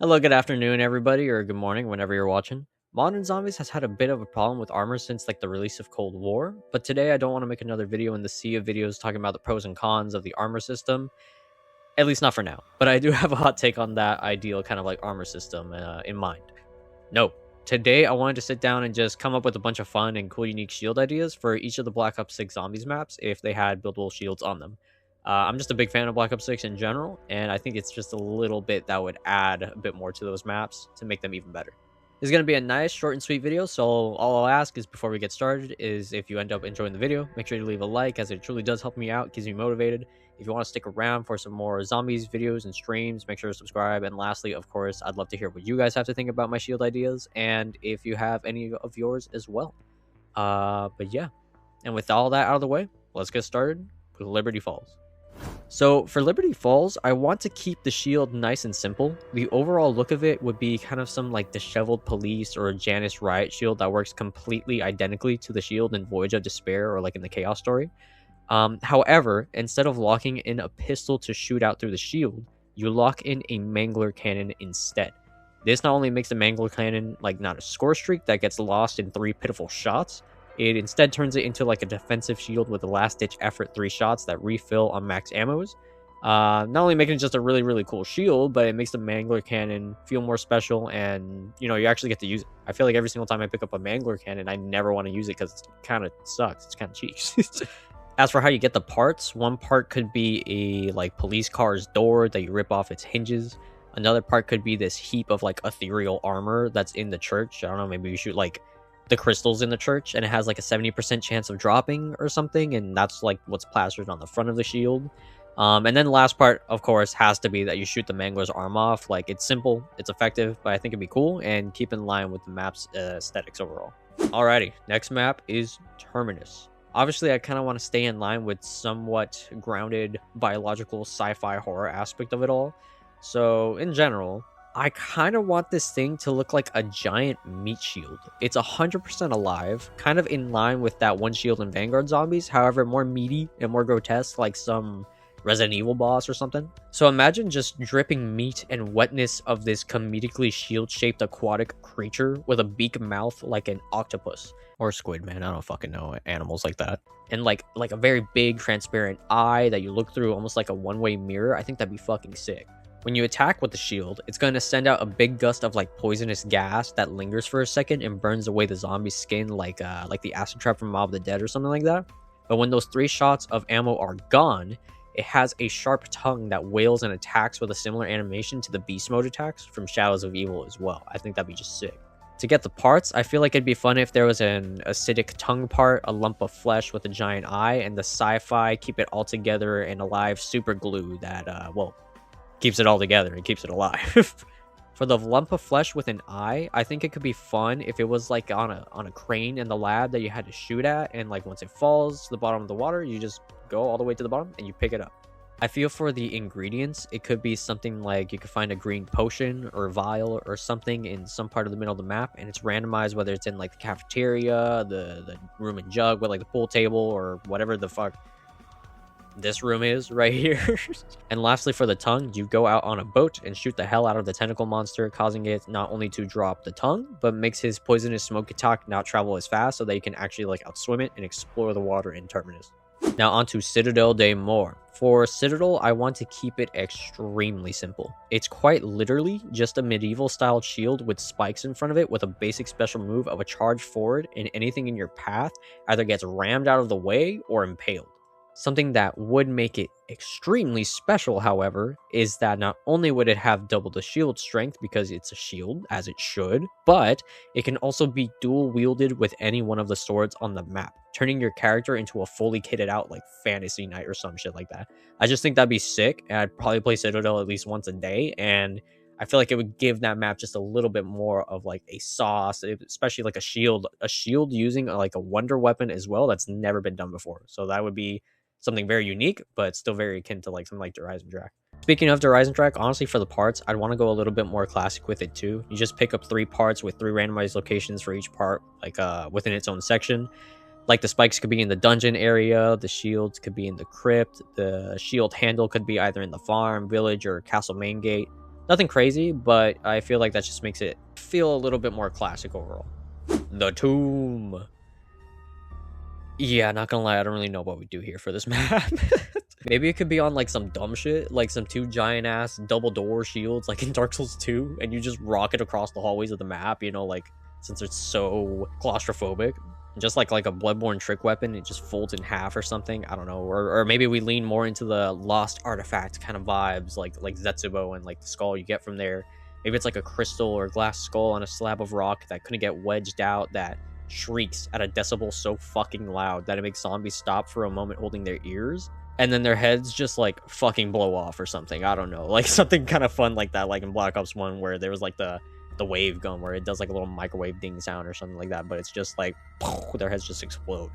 Hello, good afternoon, everybody, or good morning, whenever you're watching. Modern Zombies has had a bit of a problem with armor since the release of Cold War, but today I don't want to make another video in the sea of videos talking about the pros and cons of the armor system, at least not for now. But I do have a hot take on that ideal kind of armor system in mind. No, today I wanted to sit down and just come up with a bunch of fun and cool unique shield ideas for each of the Black Ops 6 Zombies maps if they had buildable shields on them. I'm just a big fan of Black Ops 6 in general, and I think it's just a little bit that would add a bit more to those maps to make them even better. This is going to be a nice, short, and sweet video, so all I'll ask is before we get started is if you end up enjoying the video, make sure to leave a like, as it truly does help me out, keeps me motivated. If you want to stick around for some more zombies videos and streams, make sure to subscribe. And lastly, of course, I'd love to hear what you guys have to think about my shield ideas, and if you have any of yours as well. But yeah, and with all that out of the way, let's get started with Liberty Falls. So for Liberty Falls, I want to keep the shield nice and simple. The overall look of it would be kind of some disheveled police or Janus riot shield that works completely identically to the shield in Voyage of Despair or in the Chaos story. However, instead of locking in a pistol to shoot out through the shield, you lock in a Mangler cannon instead. This not only makes the Mangler cannon not a score streak that gets lost in 3 pitiful shots, it instead turns it into a defensive shield with a last-ditch effort 3 shots that refill on max ammos. Not only making it just a really, really cool shield, but it makes the Mangler cannon feel more special, and you actually get to use it. I feel like every single time I pick up a Mangler cannon, I never want to use it because it kind of sucks. It's kind of cheap. As for how you get the parts, one part could be a police car's door that you rip off its hinges. Another part could be this heap of ethereal armor that's in the church. I don't know, maybe you shoot the crystals in the church and it has a 70% chance of dropping or something, and that's what's plastered on the front of the shield. And then the last part, of course, has to be that you shoot the Mangler's arm off. It's simple, it's effective, but I think it'd be cool and keep in line with the map's aesthetics overall. Alrighty, next map is Terminus. Obviously, I kind of want to stay in line with somewhat grounded biological sci-fi horror aspect of it all. So, in general, I kind of want this thing to look like a giant meat shield. It's 100% alive, kind of in line with that one shield in Vanguard Zombies, however more meaty and more grotesque, like some Resident Evil boss or something. So imagine just dripping meat and wetness of this comedically shield-shaped aquatic creature with a beak mouth like an octopus. Or squid, man, I don't fucking know animals like that. And like a very big transparent eye that you look through almost like a one-way mirror. I think that'd be fucking sick. When you attack with the shield, it's going to send out a big gust of poisonous gas that lingers for a second and burns away the zombie's skin like the acid trap from Mob of the Dead or something like that. But when those 3 shots of ammo are gone, it has a sharp tongue that wails and attacks with a similar animation to the beast mode attacks from Shadows of Evil as well. I think that'd be just sick. To get the parts, I feel like it'd be fun if there was an acidic tongue part, a lump of flesh with a giant eye, and the sci-fi keep it all together and alive super glue that, keeps it all together and keeps it alive. For the lump of flesh with an eye, I think it could be fun if it was on a crane in the lab that you had to shoot at, and once it falls to the bottom of the water, you just go all the way to the bottom and you pick it up. I feel for the ingredients, it could be something like you could find a green potion or vial or something in some part of the middle of the map, and it's randomized whether it's in the cafeteria, the room and jug with the pool table, or whatever the fuck this room is right here. And lastly, for the tongue, you go out on a boat and shoot the hell out of the tentacle monster, causing it not only to drop the tongue, but makes his poisonous smoke attack not travel as fast so that you can actually outswim it and explore the water in Terminus. Now onto Citadel de Mort. For Citadel, I want to keep it extremely simple. It's quite literally just a medieval style shield with spikes in front of it with a basic special move of a charge forward, and anything in your path either gets rammed out of the way or impaled. Something that would make it extremely special, however, is that not only would it have double the shield strength because it's a shield, as it should, but it can also be dual wielded with any one of the swords on the map, turning your character into a fully kitted out fantasy knight or some shit like that. I just think that'd be sick, and I'd probably play Citadel at least once a day, and I feel like it would give that map just a little bit more of a sauce, especially a shield using a wonder weapon as well. That's never been done before, so that would be something very unique, but still very akin to something like Derizen Speaking of Derizen, honestly, for the parts, I'd want to go a little bit more classic with it too. You just pick up 3 parts with 3 randomized locations for each part, within its own section. The spikes could be in the dungeon area, the shields could be in the crypt, the shield handle could be either in the farm, village, or castle main gate. Nothing crazy, but I feel like that just makes it feel a little bit more classic overall. The Tomb. Yeah, not gonna lie, I don't really know what we do here for this map. Maybe it could be on like some dumb shit, like some 2 giant ass double door shields like in Dark Souls 2, and you just rocket across the hallways of the map, you know, like since it's so claustrophobic. Just like a Bloodborne trick weapon, it just folds in half or something. I don't know. Or maybe we lean more into the lost artifact kind of vibes, like Zetsubo and like the skull you get from there. Maybe it's like a crystal or glass skull on a slab of rock that couldn't get wedged out, that shrieks at a decibel so fucking loud that it makes zombies stop for a moment holding their ears, and then their heads just like fucking blow off or something. I don't know, like something kind of fun like that, like in Black Ops 1 where there was like the wave gun where it does like a little microwave ding sound or something like that, but it's just like their heads just explode.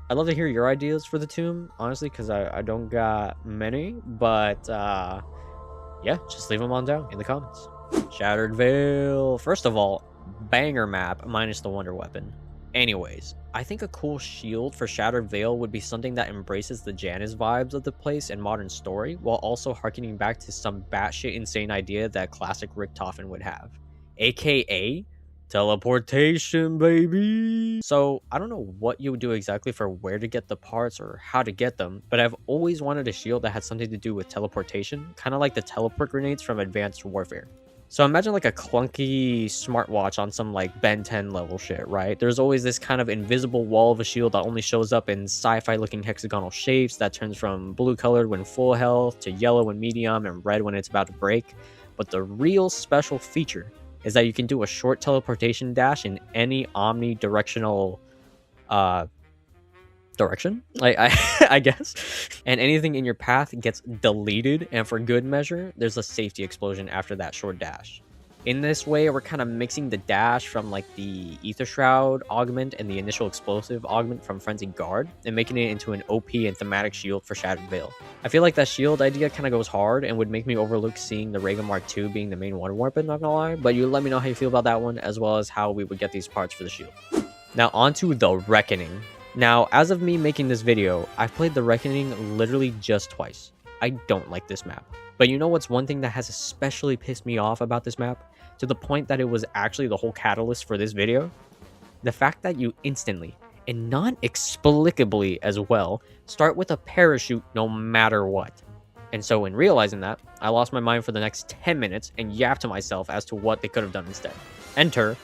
I'd love to hear your ideas for the tomb, honestly, because I don't got many, but yeah, just leave them on down in the comments. Shattered Veil. First of all, banger map minus the wonder weapon. Anyways, I think a cool shield for Shattered Veil would be something that embraces the Janus vibes of the place and modern story, while also harkening back to some batshit insane idea that classic Richtofen would have, aka teleportation, baby. So I don't know what you would do exactly for where to get the parts or how to get them, but I've always wanted a shield that had something to do with teleportation, kind of like the teleport grenades from Advanced Warfare. So imagine like a clunky smartwatch on some like Ben 10 level shit, right? There's always this kind of invisible wall of a shield that only shows up in sci-fi looking hexagonal shapes that turns from blue colored when full health to yellow when medium and red when it's about to break. But the real special feature is that you can do a short teleportation dash in any omnidirectional direction, I guess, and anything in your path gets deleted, and for good measure there's a safety explosion after that short dash. In this way, we're kind of mixing the dash from like the Ether Shroud augment and the initial explosive augment from Frenzied Guard and making it into an OP and thematic shield for Shattered Veil. I feel like that shield idea kind of goes hard and would make me overlook seeing the Raygun Mark II being the main wonder weapon, not gonna lie, but you let me know how you feel about that one, as well as how we would get these parts for the shield. Now onto the Reckoning. Now, as of me making this video, I've played the Reckoning literally just twice. I don't like this map. But you know what's one thing that has especially pissed me off about this map, to the point that it was actually the whole catalyst for this video? The fact that you instantly, and non-explicably as well, start with a parachute no matter what. And so in realizing that, I lost my mind for the next 10 minutes and yapped to myself as to what they could have done instead. Enter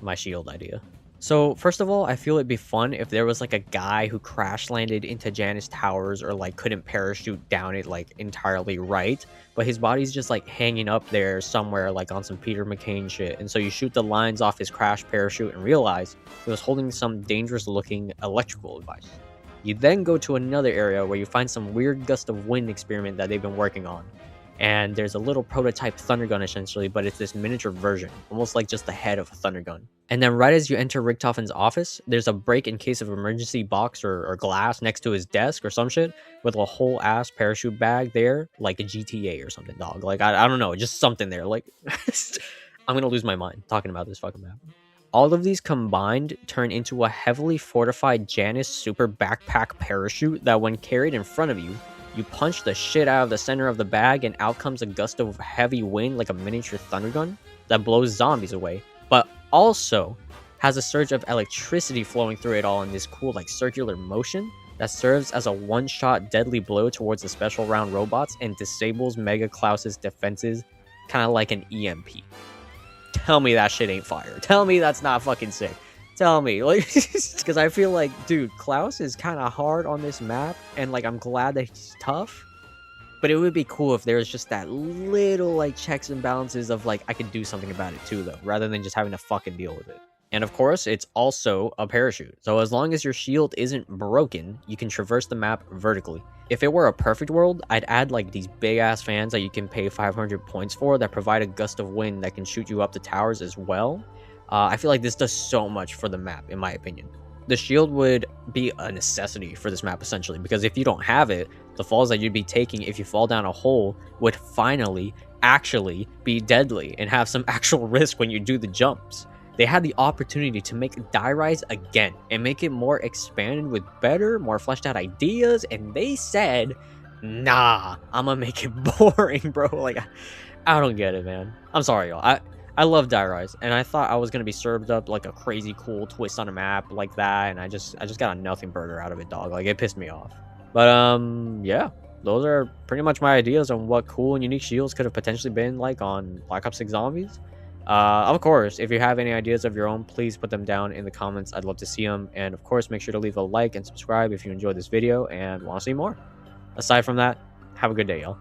my shield idea. So first of all, I feel it'd be fun if there was like a guy who crash landed into Janus Towers or like couldn't parachute down it like entirely right, but his body's just like hanging up there somewhere like on some Peter McCain shit, and so you shoot the lines off his crash parachute and realize he was holding some dangerous looking electrical device. You then go to another area where you find some weird gust of wind experiment that they've been working on. And there's a little prototype thunder gun essentially, but it's this miniature version, almost like just the head of a thunder gun. And then right as you enter Richtofen's office, there's a break in case of emergency box or glass next to his desk or some shit, with a whole ass parachute bag there, like a GTA or something, dog. Like, I don't know, just something there. Like, I'm gonna lose my mind talking about this fucking map. All of these combined turn into a heavily fortified Janus super backpack parachute that when carried in front of you, you punch the shit out of the center of the bag and out comes a gust of heavy wind like a miniature thunder gun that blows zombies away, but also has a surge of electricity flowing through it all in this cool like circular motion that serves as a one-shot deadly blow towards the special round robots and disables Mega Klaus's defenses, kind of like an EMP. Tell me that shit ain't fire. Tell me that's not fucking sick. Tell me, like, because I feel like, dude, Klaus is kind of hard on this map, and like I'm glad that he's tough, but it would be cool if there was just that little like checks and balances of like I could do something about it too, though, rather than just having to fucking deal with it. And of course, it's also a parachute, so as long as your shield isn't broken, you can traverse the map vertically. If it were a perfect world, I'd add like these big ass fans that you can pay 500 points for that provide a gust of wind that can shoot you up the towers as well. I feel like this does so much for the map, in my opinion. The shield would be a necessity for this map, essentially, because if you don't have it, the falls that you'd be taking if you fall down a hole would finally, actually be deadly and have some actual risk when you do the jumps. They had the opportunity to make Die Rise again and make it more expanded with better, more fleshed out ideas, and they said, nah, I'm gonna make it boring, bro. Like, I don't get it, man. I'm sorry, y'all. I love Dire Eyes, and I thought I was gonna be served up like a crazy cool twist on a map like that, and I just got a nothing burger out of it, dog. Like, it pissed me off. But yeah, those are pretty much my ideas on what cool and unique shields could have potentially been like on Black Ops 6 Zombies. Of course, if you have any ideas of your own, please put them down in the comments. I'd love to see them. And of course, make sure to leave a like and subscribe if you enjoyed this video and want to see more. Aside from that, have a good day, y'all.